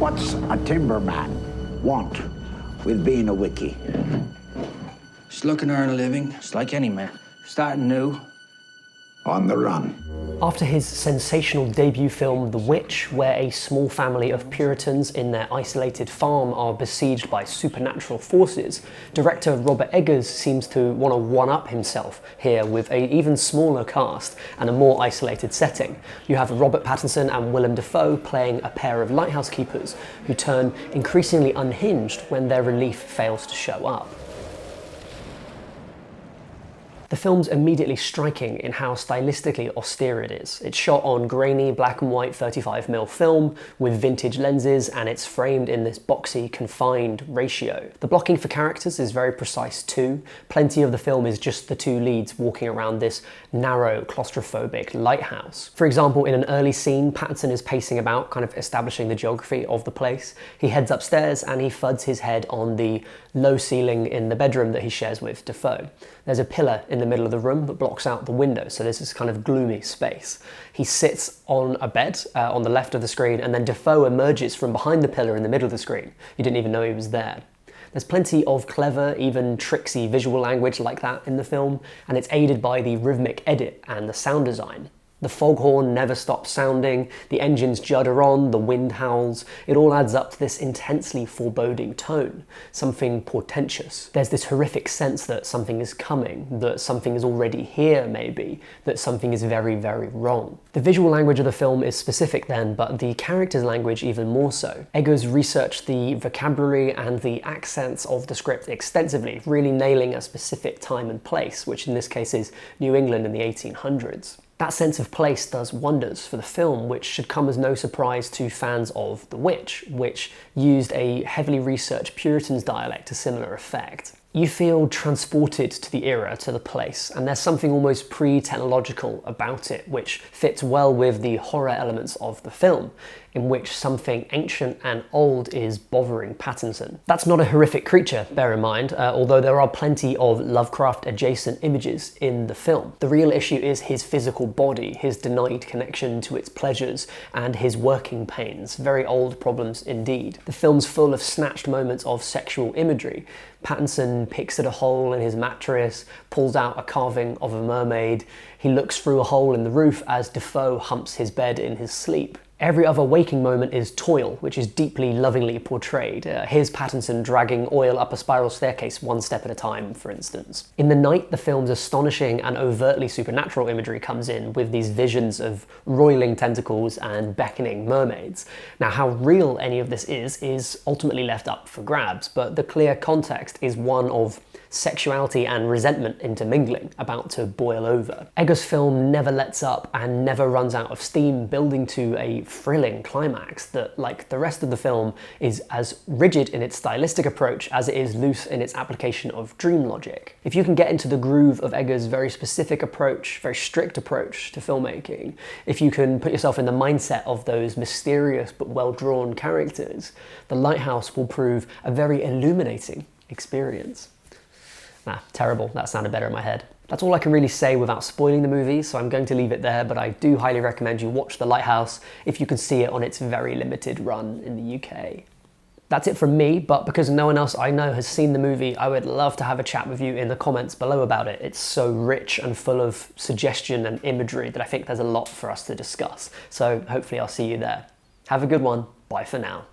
What's a timberman want with being a wickie? Just looking to earn a living, just like any man. Starting new. On the run. After his sensational debut film The Witch, where a small family of Puritans in their isolated farm are besieged by supernatural forces, director Robert Eggers seems to want to one-up himself here with an even smaller cast and a more isolated setting. You have Robert Pattinson and Willem Defoe playing a pair of lighthouse keepers who turn increasingly unhinged when their relief fails to show up. The film's immediately striking in how stylistically austere it is. It's shot on grainy black and white 35mm film with vintage lenses, and it's framed in this boxy, confined ratio. The blocking for characters is very precise too. Plenty of the film is just the two leads walking around this narrow, claustrophobic lighthouse. For example, in an early scene, Pattinson is pacing about, kind of establishing the geography of the place. He heads upstairs and he thuds his head on the low ceiling in the bedroom that he shares with Defoe. There's a pillar in the middle of the room that blocks out the window, so there's this kind of gloomy space. He sits on a bed on the left of the screen, and then Defoe emerges from behind the pillar in the middle of the screen. You didn't even know he was there. There's plenty of clever, even tricksy visual language like that in the film, and it's aided by the rhythmic edit and the sound design. The foghorn never stops sounding, the engines judder on, the wind howls. It all adds up to this intensely foreboding tone, something portentous. There's this horrific sense that something is coming, that something is already here maybe, that something is very, very wrong. The visual language of the film is specific then, but the character's language even more so. Eggers researched the vocabulary and the accents of the script extensively, really nailing a specific time and place, which in this case is New England in the 1800s. That sense of place does wonders for the film, which should come as no surprise to fans of The Witch, which used a heavily researched Puritans dialect to similar effect. You feel transported to the era, to the place, and there's something almost pre-technological about it, which fits well with the horror elements of the film, in which something ancient and old is bothering Pattinson. That's not a horrific creature, bear in mind, although there are plenty of Lovecraft-adjacent images in the film. The real issue is his physical body, his denied connection to its pleasures, and his working pains. Very old problems indeed. The film's full of snatched moments of sexual imagery. Pattinson picks at a hole in his mattress, pulls out a carving of a mermaid. He looks through a hole in the roof as Defoe humps his bed in his sleep. Every other waking moment is toil, which is deeply lovingly portrayed. Here's Pattinson dragging oil up a spiral staircase one step at a time, for instance. In the night, the film's astonishing and overtly supernatural imagery comes in with these visions of roiling tentacles and beckoning mermaids. Now, how real any of this is ultimately left up for grabs, but the clear context is one of sexuality and resentment intermingling, about to boil over. Eggers' film never lets up and never runs out of steam, building to a thrilling climax that, like the rest of the film, is as rigid in its stylistic approach as it is loose in its application of dream logic. If you can get into the groove of Eggers' very specific approach, very strict approach to filmmaking, if you can put yourself in the mindset of those mysterious but well-drawn characters, The Lighthouse will prove a very illuminating experience. Nah, terrible, that sounded better in my head. That's all I can really say without spoiling the movie, so I'm going to leave it there, but I do highly recommend you watch The Lighthouse if you can see it on its very limited run in the UK. That's it from me, but because no one else I know has seen the movie, I would love to have a chat with you in the comments below about it. It's so rich and full of suggestion and imagery that I think there's a lot for us to discuss, so hopefully I'll see you there. Have a good one, bye for now.